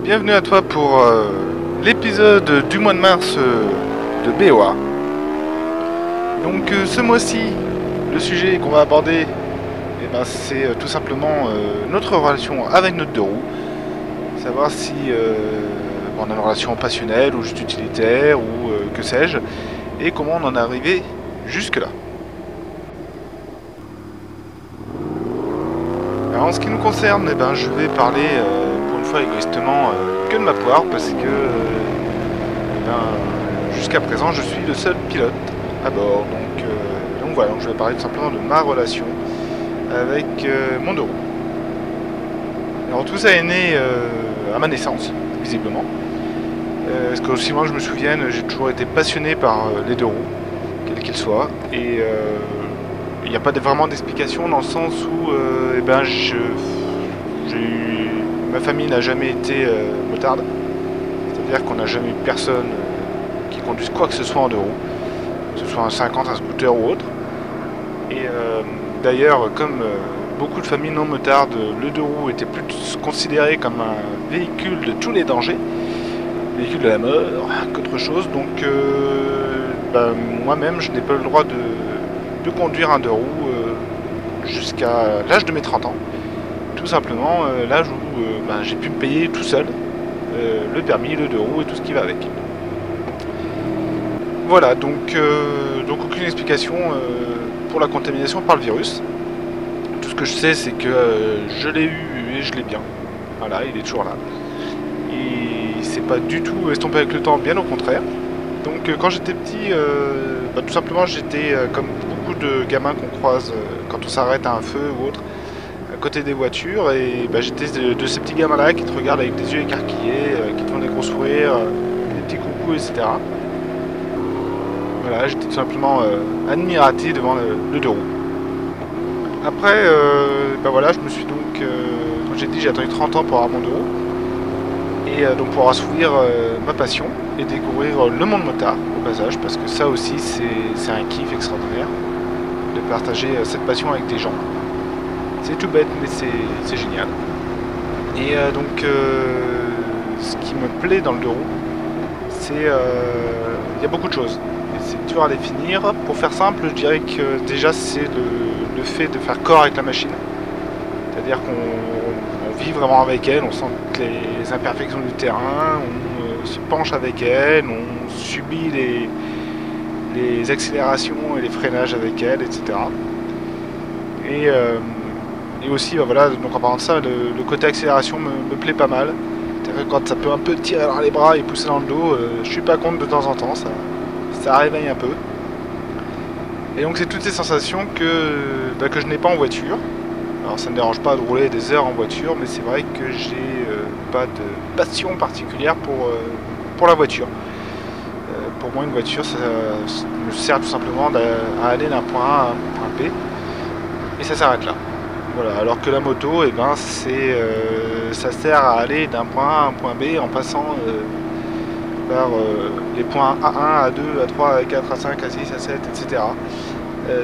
Bienvenue à toi pour l'épisode du mois de mars de BOA. Donc ce mois-ci, le sujet qu'on va aborder, c'est tout simplement notre relation avec notre deux roues. Savoir si on a une relation passionnelle ou juste utilitaire ou que sais-je, et comment on en est arrivé jusque-là. Alors en ce qui nous concerne, je vais parler pour une fois égoïstement que de ma poire parce que jusqu'à présent je suis le seul pilote à bord. Donc voilà, je vais parler tout simplement de ma relation avec mon deux roues. Alors tout ça est né à ma naissance, visiblement. Parce que aussi loin que je me souvienne, j'ai toujours été passionné par les deux roues, quels qu'ils soient. Et il n'y a pas vraiment d'explication dans le sens où ma famille n'a jamais été motarde. C'est-à-dire qu'on n'a jamais eu personne qui conduise quoi que ce soit en deux roues, que ce soit un 50, un scooter ou autre. Et d'ailleurs, comme beaucoup de familles non motardes, le deux roues était plus considéré comme un véhicule de tous les dangers, véhicule de la mort qu'autre chose. Donc moi-même, je n'ai pas le droit de conduire un deux roues jusqu'à l'âge de mes 30 ans. Tout simplement l'âge où j'ai pu me payer tout seul le permis, le deux roues et tout ce qui va avec. Voilà, donc aucune explication pour la contamination par le virus. Tout ce que je sais, c'est que je l'ai eu et je l'ai bien. Voilà, il est toujours là. Et c'est pas du tout estompé avec le temps, bien au contraire. Donc quand j'étais petit, tout simplement j'étais comme beaucoup de gamins qu'on croise quand on s'arrête à un feu ou autre, à côté des voitures, et j'étais de ces petits gamins là qui te regardent avec des yeux écarquillés, qui te font des gros sourires, des petits coucous, etc. Voilà, j'étais tout simplement admiratif devant le deux roues. Après, je me suis donc, comme j'ai dit, j'ai attendu 30 ans pour avoir mon deux roues. Et donc pour assouvir ma passion et découvrir le monde motard au passage, parce que ça aussi c'est un kiff extraordinaire de partager cette passion avec des gens. C'est tout bête mais c'est génial. Et ce qui me plaît dans le deux roues, c'est il y a beaucoup de choses. Et c'est dur à définir. Pour faire simple, je dirais que déjà c'est le fait de faire corps avec la machine. C'est-à-dire qu'on vit vraiment avec elle, on sent les imperfections du terrain, on se penche avec elle, on subit les accélérations et les freinages avec elle, etc. Et aussi, donc en parlant de ça, le côté accélération me plaît pas mal. C'est-à-dire que quand ça peut un peu tirer dans les bras et pousser dans le dos, je suis pas contre de temps en temps, ça réveille un peu. Et donc c'est toutes ces sensations que je n'ai pas en voiture. Alors ça ne me dérange pas de rouler des heures en voiture, mais c'est vrai que j'ai pas de passion particulière pour la voiture. Pour moi, une voiture, ça me sert tout simplement à aller d'un point A à un point B, et ça s'arrête là. Voilà. Alors que la moto, ça sert à aller d'un point A à un point B en passant par les points A1, A2, A3, A4, A5, A6, A7, etc.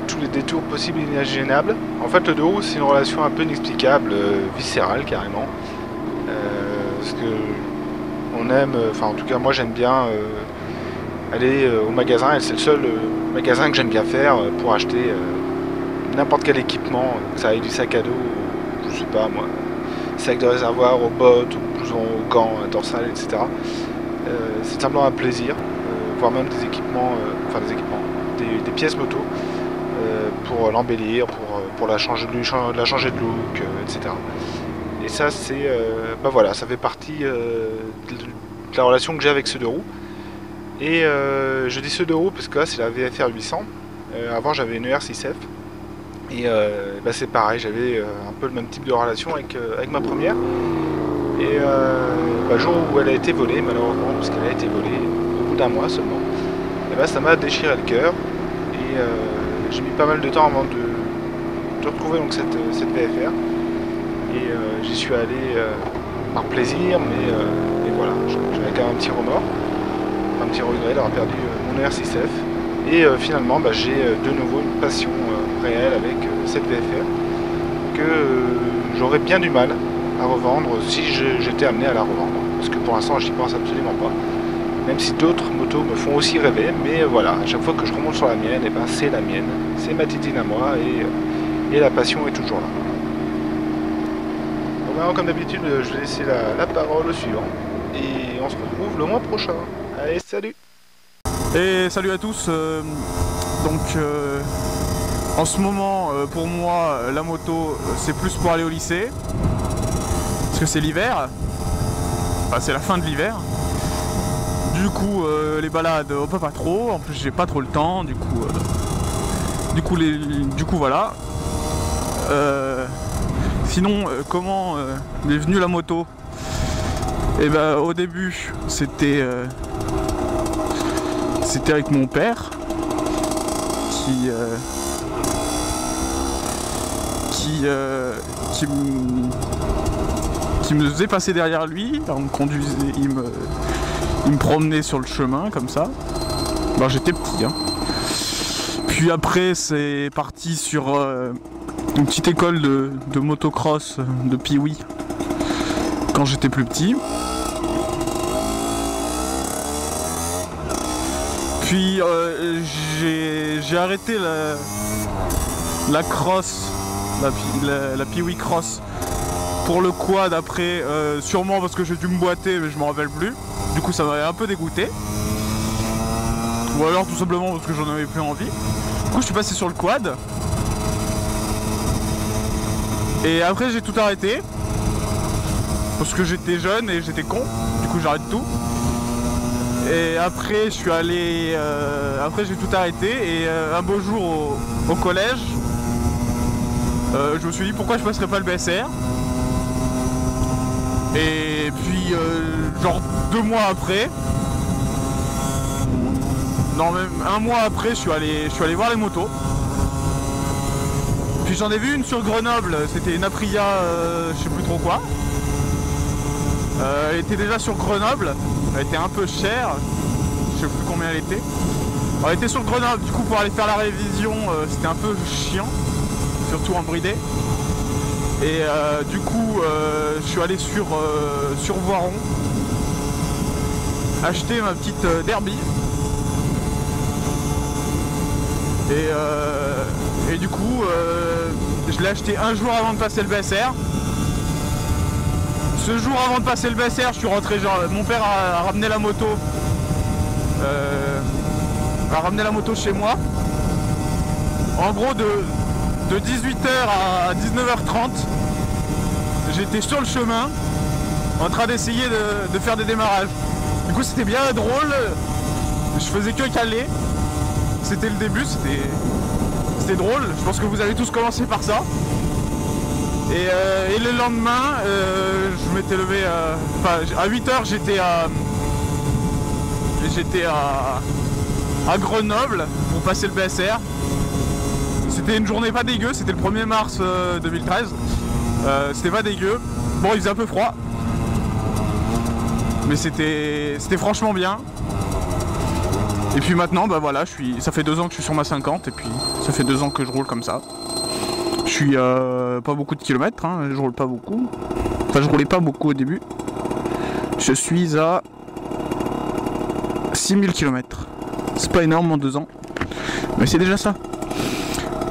Tous les détours possibles et inimaginables. En fait, le deux roues, c'est une relation un peu inexplicable, viscérale carrément. Parce que on aime, en tout cas moi j'aime bien aller au magasin, et c'est le seul magasin que j'aime bien faire pour acheter n'importe quel équipement, que ça aille du sac à dos, je sais pas moi, sac de réservoir, aux bottes, aux blousons, aux gants, dorsales, etc. C'est simplement un plaisir, voire même des équipements, des pièces moto. Pour l'embellir, pour la changer de look, etc. Et ça, ça fait partie de la relation que j'ai avec ce deux roues. Et je dis ce deux roues parce que là, c'est la VFR 800. Avant, j'avais une ER6F. Et c'est pareil, j'avais un peu le même type de relation avec ma première. Et le jour où elle a été volée, malheureusement, parce qu'elle a été volée au bout d'un mois seulement, et ça m'a déchiré le cœur. Et j'ai mis pas mal de temps avant de retrouver donc cette VFR, et j'y suis allé par plaisir, mais voilà, j'avais quand même un petit remords, un petit regret d'avoir perdu mon ER6F, et finalement j'ai de nouveau une passion réelle avec cette VFR que j'aurais bien du mal à revendre si j'étais amené à la revendre, parce que pour l'instant j'y pense absolument pas. Même si d'autres motos me font aussi rêver, mais voilà, à chaque fois que je remonte sur la mienne, et ben c'est la mienne, c'est ma titine à moi, et la passion est toujours là. Bon, maintenant, comme d'habitude, je vais laisser la parole au suivant, et on se retrouve le mois prochain. Allez, salut! Et salut à tous. En ce moment, pour moi, la moto, c'est plus pour aller au lycée, parce que c'est l'hiver, enfin, c'est la fin de l'hiver. Du coup, les balades, on peut pas trop. En plus, j'ai pas trop le temps. Du coup, voilà. Sinon, comment est venue la moto? Et ben, au début, c'était avec mon père qui me faisait passer derrière lui. On me conduisait, il me promenait sur le chemin comme ça. Ben, j'étais petit, hein. Puis après c'est parti sur une petite école de motocross de Piwi quand j'étais plus petit. Puis j'ai arrêté la cross, la Piwi cross pour le quad après, sûrement parce que j'ai dû me boiter, mais je m'en rappelle plus. Du coup ça m'avait un peu dégoûté. Ou alors tout simplement parce que j'en avais plus envie. Du coup je suis passé sur le quad. Et après j'ai tout arrêté. Parce que j'étais jeune et j'étais con. Du coup j'arrête tout. Et après je suis allé. Après j'ai tout arrêté. Et un beau jour au collège, je me suis dit pourquoi je passerais pas le BSR. Et puis genre 2 mois après, non même 1 mois après, je suis allé voir les motos. Puis j'en ai vu une sur Grenoble, c'était une Aprilia, je sais plus trop quoi. Elle était déjà sur Grenoble, elle était un peu chère, je sais plus combien elle était. Elle était sur Grenoble, du coup pour aller faire la révision, c'était un peu chiant, surtout en bridé. Et du coup, je suis allé sur Voiron acheter ma petite Derby. Et du coup, je l'ai acheté un jour avant de passer le BSR. Ce jour avant de passer le BSR, je suis rentré. Mon père a ramené la moto. Chez moi. En gros, de 18h à 19h30, j'étais sur le chemin en train d'essayer de faire des démarrages. Du coup c'était bien drôle, je faisais que caler, c'était le début, c'était drôle, je pense que vous avez tous commencé par ça. Et le lendemain, je m'étais levé, à 8h j'étais à Grenoble pour passer le BSR. C'était une journée pas dégueu, c'était le 1er mars 2013. C'était pas dégueu. Bon, il faisait un peu froid. Mais c'était franchement bien. Et puis maintenant, bah voilà, ça fait 2 ans que je suis sur ma 50 et puis ça fait 2 ans que je roule comme ça. Je suis pas beaucoup de kilomètres, hein, je roule pas beaucoup. Enfin, je roulais pas beaucoup au début. Je suis à 6000 km. C'est pas énorme en 2 ans. Mais c'est déjà ça.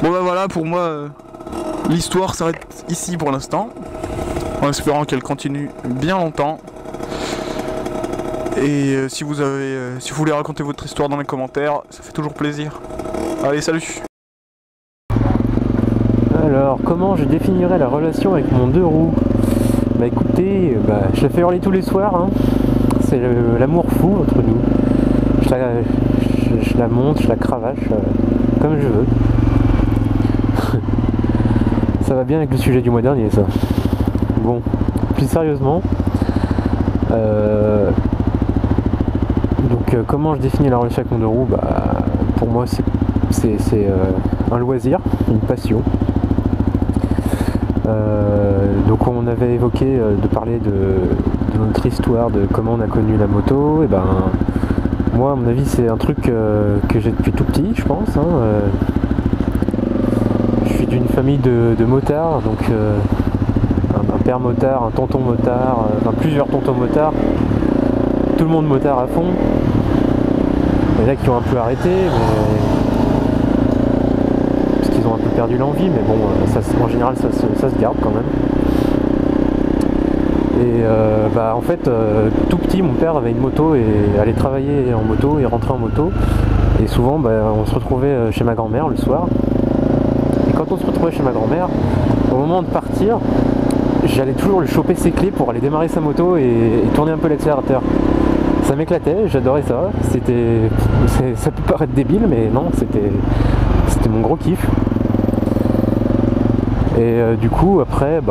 Bon bah voilà, pour moi, l'histoire s'arrête ici pour l'instant, en espérant qu'elle continue bien longtemps. Et si vous voulez raconter votre histoire dans les commentaires, ça fait toujours plaisir. Allez, salut! Alors, comment je définirais la relation avec mon 2 roues? Bah écoutez, je la fais hurler tous les soirs, hein. C'est l'amour fou entre nous. Je la monte, je la cravache, comme je veux. Ça va bien avec le sujet du mois dernier, ça. Bon, plus sérieusement, comment je définis la relation avec mon 2 roues? Pour moi, c'est un loisir, une passion. Donc on avait évoqué de parler de notre histoire, de comment on a connu la moto. Et moi, à mon avis, c'est un truc que j'ai depuis tout petit, je pense, hein. Je suis d'une famille de motards, donc un père motard, un tonton motard, plusieurs tontons motards. tout le monde motard à fond. Il y en a qui ont un peu arrêté, parce qu'ils ont un peu perdu l'envie, mais bon, en général ça se garde quand même. Et en fait, tout petit, mon père avait une moto et allait travailler en moto et rentrer en moto. Et souvent, on se retrouvait chez ma grand-mère le soir. Et quand on se retrouvait chez ma grand-mère, au moment de partir, j'allais toujours lui choper ses clés pour aller démarrer sa moto et tourner un peu l'accélérateur. Ça m'éclatait, j'adorais ça. Ça peut paraître débile, mais non, c'était mon gros kiff. Et du coup, après,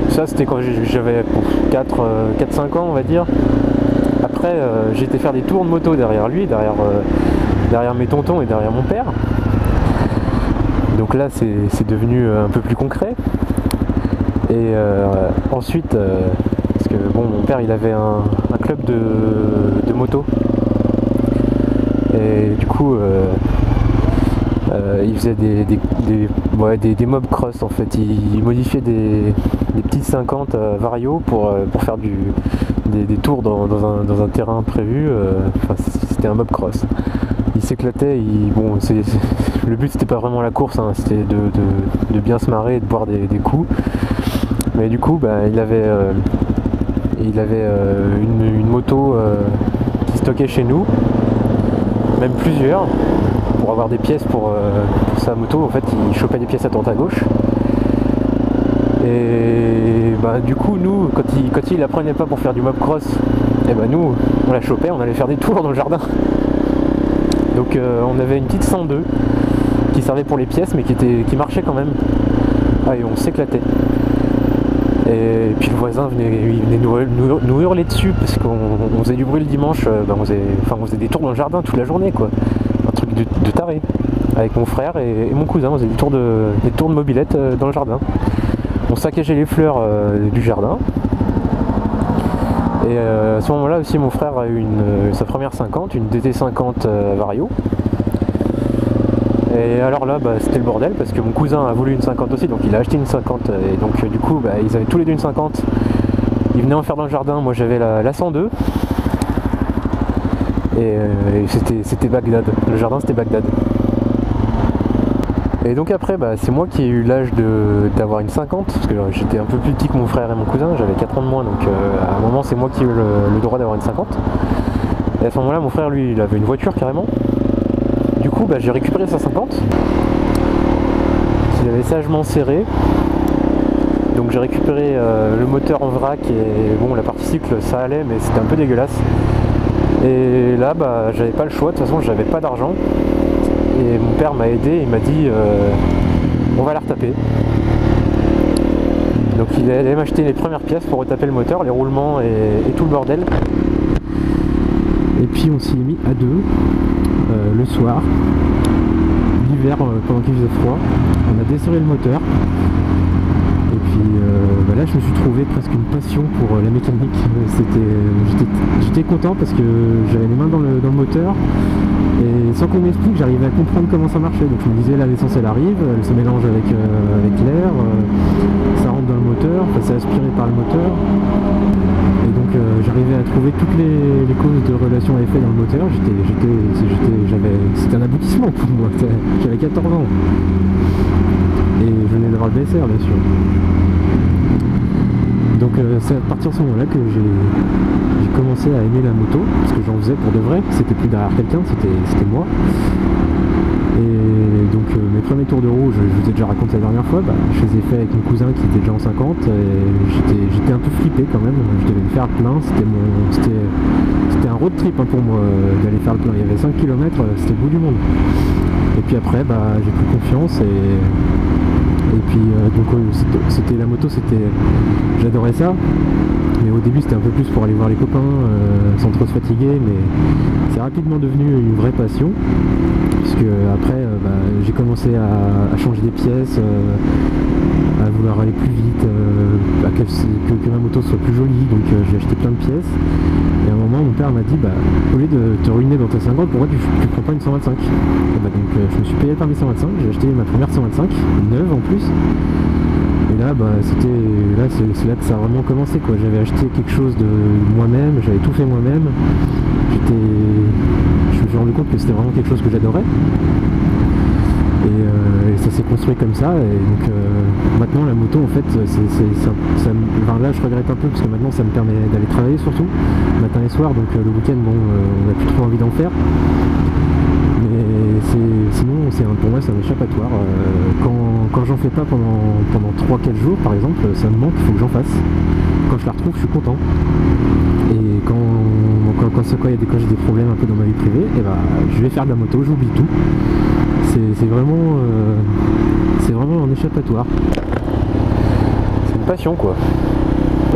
ça c'était quand j'avais 4-5 ans, on va dire. Après, j'ai été faire des tours de moto derrière lui, derrière mes tontons et derrière mon père. Donc là, c'est devenu un peu plus concret. Et ensuite, parce que bon, mon père il avait un club de moto. Et du coup, il faisait des mob cross en fait. Il modifiait des petites 50 vario pour faire des tours dans un terrain prévu. C'était un mob cross. Il s'éclatait. Le but c'était pas vraiment la course, hein, c'était de bien se marrer et de boire des coups. Mais du coup, il avait une moto qui stockait chez nous, même plusieurs, pour avoir des pièces pour sa moto. En fait, il chopait des pièces à droite à gauche. Et du coup, nous, quand il la prenait pas pour faire du mobcross, nous, on la chopait, on allait faire des tours dans le jardin. Donc on avait une petite 102 qui servait pour les pièces, mais qui marchait quand même. Et on s'éclatait. Et puis le voisin venait nous hurler dessus parce qu'on faisait du bruit le dimanche. On faisait des tours dans le jardin toute la journée, quoi. Un truc de taré. Avec mon frère et mon cousin, on faisait des tours de mobilette dans le jardin. On saccageait les fleurs du jardin. Et à ce moment-là aussi, mon frère a eu sa première 50, une DT50 Vario. Et alors là, c'était le bordel parce que mon cousin a voulu une 50 aussi, donc il a acheté une 50. Et donc du coup, ils avaient tous les deux une 50. Ils venaient en faire dans le jardin, moi j'avais la 102. Et c'était Bagdad. Le jardin c'était Bagdad. Et donc après, c'est moi qui ai eu l'âge d'avoir une 50, parce que j'étais un peu plus petit que mon frère et mon cousin, j'avais 4 ans de moins, donc à un moment c'est moi qui ai eu le droit d'avoir une 50. Et à ce moment-là, mon frère lui, il avait une voiture carrément. Du coup, j'ai récupéré sa 50, qu'il avait sagement serré. Donc j'ai récupéré le moteur en vrac et bon, la partie cycle ça allait, mais c'était un peu dégueulasse. Et là, j'avais pas le choix, de toute façon j'avais pas d'argent. Et mon père m'a aidé, il m'a dit on va la retaper. Donc il allait m'acheter les premières pièces pour retaper le moteur, les roulements et tout le bordel. Et puis on s'y est mis à deux le soir, l'hiver pendant qu'il faisait froid. On a desserré le moteur. Et puis là je me suis trouvé presque une passion pour la mécanique. J'étais content parce que j'avais les mains dans le moteur. Et sans qu'on m'explique, j'arrivais à comprendre comment ça marchait. Donc je me disais, là l'essence elle arrive, elle se mélange avec l'air, ça rentre dans le moteur, c'est aspiré par le moteur. Et donc j'arrivais à trouver toutes les causes de relation à effet dans le moteur. C'était un aboutissement pour moi. J'avais 14 ans. Et je venais d'avoir le BSR bien sûr. Donc c'est à partir de ce moment-là que j'ai commencé à aimer la moto, parce que j'en faisais pour de vrai, c'était plus derrière quelqu'un, c'était moi. Et donc mes premiers tours de roue, je vous ai déjà raconté la dernière fois, je les ai fait avec mon cousin qui était déjà en 50, et j'étais un peu flippé quand même, je devais me faire le plein, c'était un road trip pour moi d'aller faire le plein, il y avait 5 km, c'était le bout du monde. Et puis après j'ai pris confiance et puis c'était la moto, j'adorais ça, mais au début c'était un peu plus pour aller voir les copains sans trop se fatiguer, mais c'est rapidement devenu une vraie passion, puisque après j'ai commencé à changer des pièces, à vouloir aller plus vite, que ma moto soit plus jolie, donc j'ai acheté plein de pièces. Et à un moment mon père m'a dit au lieu de te ruiner dans ta 50, pourquoi tu prends pas une 125? Donc je me suis payé le permis 125, j'ai acheté ma première 125, neuve en plus. Et là, bah, c'est là que ça a vraiment commencé, quoi. J'avais acheté quelque chose de moi-même, j'avais tout fait moi-même. Je me suis rendu compte que c'était vraiment quelque chose que j'adorais. Et ça s'est construit comme ça. Et donc maintenant la moto, en fait, là je regrette un peu parce que maintenant ça me permet d'aller travailler surtout matin et soir. Donc le week-end, bon, on n'a plus trop envie d'en faire. Sinon, pour moi, c'est un échappatoire. Quand j'en fais pas pendant 3-4 jours, par exemple, ça me manque, il faut que j'en fasse. Quand je la retrouve, je suis content. Et quand j'ai des problèmes un peu dans ma vie privée, et bah, je vais faire de la moto, j'oublie tout. C'est vraiment un échappatoire. C'est une passion, quoi.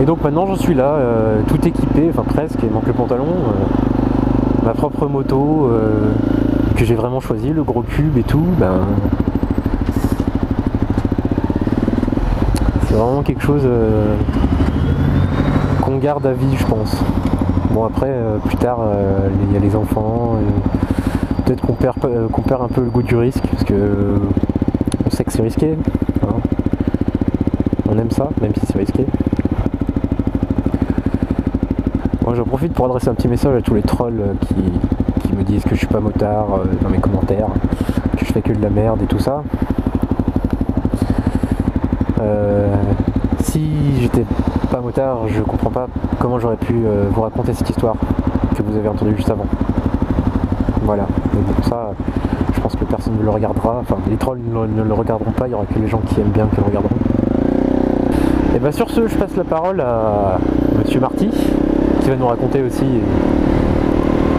Et donc maintenant, j'en suis là, tout équipé, enfin presque, il manque le pantalon, ma propre moto. Que j'ai vraiment choisi, le gros cube et tout, ben c'est vraiment quelque chose qu'on garde à vie, je pense. Bon, après plus tard il y a les enfants, peut-être qu'on perd un peu le goût du risque parce que on sait que c'est risqué, hein. On aime ça même si c'est risqué. Moi j'en profite pour adresser un petit message à tous les trolls qui me disent que je suis pas motard dans mes commentaires, que je fais que de la merde et tout ça. Si j'étais pas motard, je comprends pas comment j'aurais pu vous raconter cette histoire que vous avez entendue juste avant. Voilà, mais bon, ça, je pense que personne ne le regardera, enfin les trolls ne le regarderont pas, il y aura que les gens qui aiment bien qui le regarderont. Et bien sur ce, je passe la parole à Monsieur Marty, qui va nous raconter aussi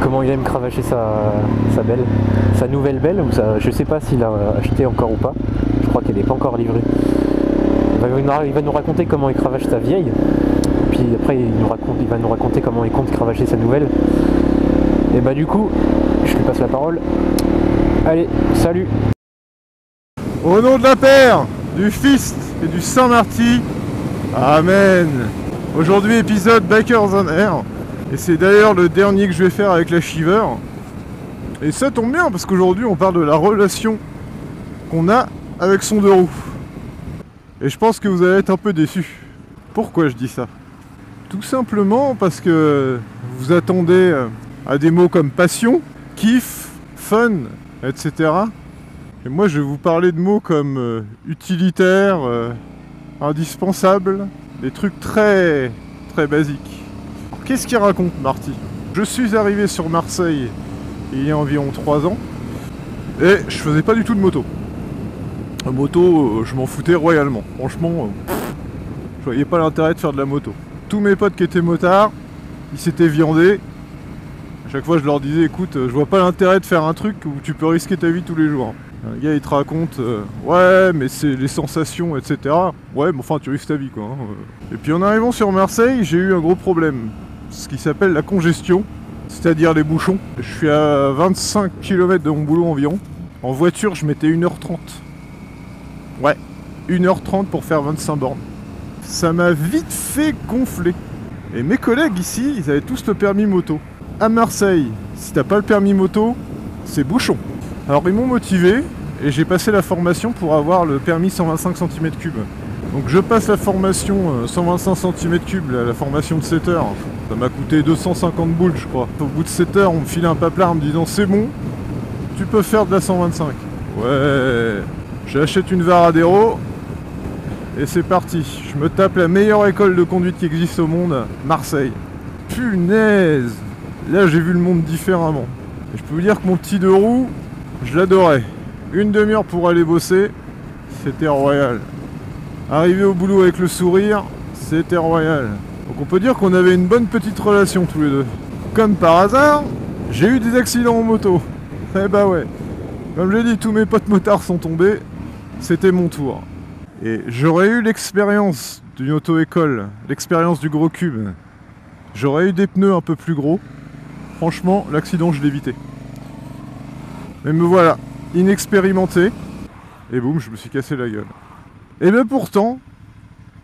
comment il aime cravacher sa nouvelle belle, ou je sais pas s'il a acheté encore ou pas, je crois qu'elle n'est pas encore livrée. Il va nous raconter comment il cravache sa vieille, puis après il va nous raconter comment il compte cravacher sa nouvelle. Et bah du coup, je lui passe la parole. Allez, salut. Au nom de la Père, du Fils et du Saint-Marty, Amen. Aujourd'hui épisode Bikers on Air. Et c'est d'ailleurs le dernier que je vais faire avec la Shiver. Et ça tombe bien parce qu'aujourd'hui on parle de la relation qu'on a avec son deux roues. Et je pense que vous allez être un peu déçus. Pourquoi je dis ça? Tout simplement parce que vous attendez à des mots comme passion, kiff, fun, etc. Et moi je vais vous parler de mots comme utilitaire, indispensable, des trucs très très basiques. Qu'est-ce qu'il raconte Marty? Je suis arrivé sur Marseille il y a environ 3 ans et je faisais pas du tout de moto. La moto, je m'en foutais royalement. Franchement, je voyais pas l'intérêt de faire de la moto. Tous mes potes qui étaient motards, ils s'étaient viandés. À chaque fois je leur disais, écoute, je vois pas l'intérêt de faire un truc où tu peux risquer ta vie tous les jours. Un gars il te raconte, ouais mais c'est les sensations, etc. Ouais mais enfin tu risques ta vie quoi. Et puis en arrivant sur Marseille, j'ai eu un gros problème. Ce qui s'appelle la congestion, c'est-à-dire les bouchons. Je suis à 25 km de mon boulot environ. En voiture, je mettais 1h30. Ouais, 1h30 pour faire 25 bornes. Ça m'a vite fait gonfler. Et mes collègues ici, ils avaient tous le permis moto. À Marseille, si t'as pas le permis moto, c'est bouchon. Alors ils m'ont motivé et j'ai passé la formation pour avoir le permis 125 cm3. Donc je passe la formation 125 cm3, la formation de 7 heures. Ça m'a coûté 250 boules je crois. Au bout de 7 heures, on me file un paplard en me disant c'est bon, tu peux faire de la 125. Ouais, j'achète une Varadero et c'est parti. Je me tape la meilleure école de conduite qui existe au monde, Marseille. Punaise! Là j'ai vu le monde différemment. Et je peux vous dire que mon petit deux roues, je l'adorais. Une demi-heure pour aller bosser, c'était royal. Arrivé au boulot avec le sourire, c'était royal. Donc on peut dire qu'on avait une bonne petite relation tous les deux. Comme par hasard, j'ai eu des accidents en moto. Eh bah ouais. Comme j'ai dit, tous mes potes motards sont tombés. C'était mon tour. Et j'aurais eu l'expérience d'une auto-école, l'expérience du gros cube. J'aurais eu des pneus un peu plus gros. Franchement, l'accident, je l'ai évité. Mais me voilà, inexpérimenté. Et boum, je me suis cassé la gueule. Et bien pourtant,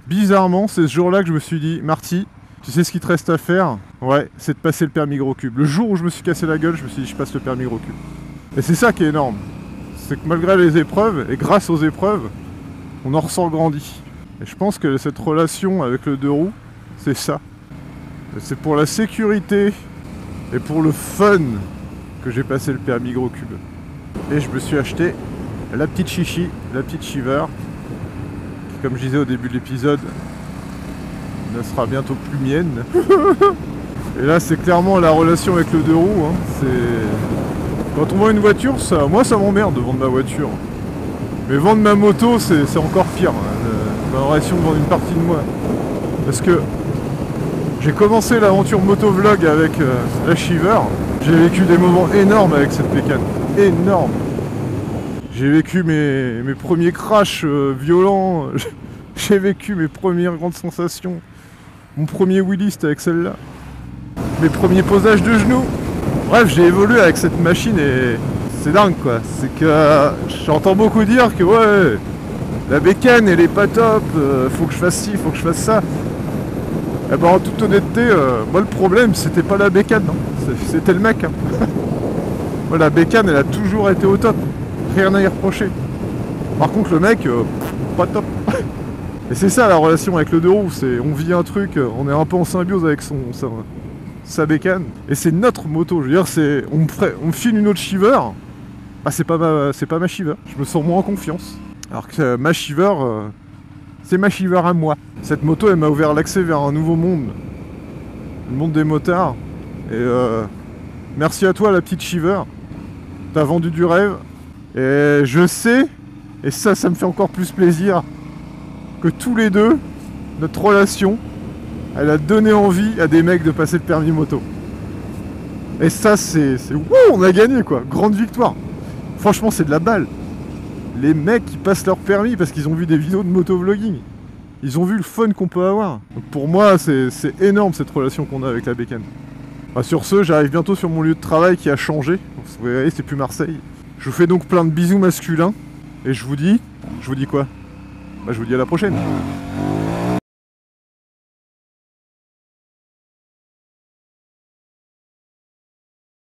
bizarrement, c'est ce jour-là que je me suis dit, Marty, tu sais ce qu'il te reste à faire? Ouais, c'est de passer le permis gros cube. Le jour où je me suis cassé la gueule, je me suis dit, je passe le permis gros cube. Et c'est ça qui est énorme. C'est que malgré les épreuves, et grâce aux épreuves, on en ressort grandi. Et je pense que cette relation avec le 2 roues, c'est ça. C'est pour la sécurité et pour le fun que j'ai passé le permis gros cube. Et je me suis acheté la petite chichi, la petite Shiver, qui, comme je disais au début de l'épisode, ne sera bientôt plus mienne. Et là, c'est clairement la relation avec le 2 roues. Hein. C'est... Quand on vend une voiture, ça, moi ça m'emmerde de vendre ma voiture. Mais vendre ma moto, c'est encore pire. Hein. Ma relation de vendre une partie de moi. Parce que j'ai commencé l'aventure motovlog avec la Shiver. J'ai vécu des moments énormes avec cette bécane. Énormes. J'ai vécu mes premiers crashs violents. J'ai vécu mes premières grandes sensations. Mon premier wheelie, c'était avec celle-là. Mes premiers posages de genoux. Bref, j'ai évolué avec cette machine et c'est dingue quoi. C'est que j'entends beaucoup dire que ouais, la bécane elle est pas top, faut que je fasse ci, faut que je fasse ça. Et ben en toute honnêteté, moi le problème c'était pas la bécane, hein. C'était le mec. Hein. Moi la bécane elle a toujours été au top, rien à y reprocher. Par contre le mec, pas top. Et c'est ça la relation avec le 2 roues, c'est on vit un truc, on est un peu en symbiose avec sa bécane. Et c'est notre moto, je veux dire, c'est on me file une autre Shiver. Ah c'est pas ma Shiver, je me sens moins en confiance. Alors que ma Shiver, c'est ma Shiver à moi. Cette moto elle m'a ouvert l'accès vers un nouveau monde. Le monde des motards. Et merci à toi la petite Shiver. T'as vendu du rêve. Et je sais, et ça me fait encore plus plaisir, que tous les deux, notre relation, elle a donné envie à des mecs de passer le permis moto. Et ça c'est wouh, on a gagné quoi, grande victoire. Franchement c'est de la balle. Les mecs qui passent leur permis parce qu'ils ont vu des vidéos de motovlogging. Ils ont vu le fun qu'on peut avoir. Donc pour moi c'est énorme cette relation qu'on a avec la bécane. Bah, sur ce, j'arrive bientôt sur mon lieu de travail qui a changé. Vous voyez, c'est plus Marseille. Je vous fais donc plein de bisous masculins. Et je vous dis quoi? Bah je vous dis à la prochaine.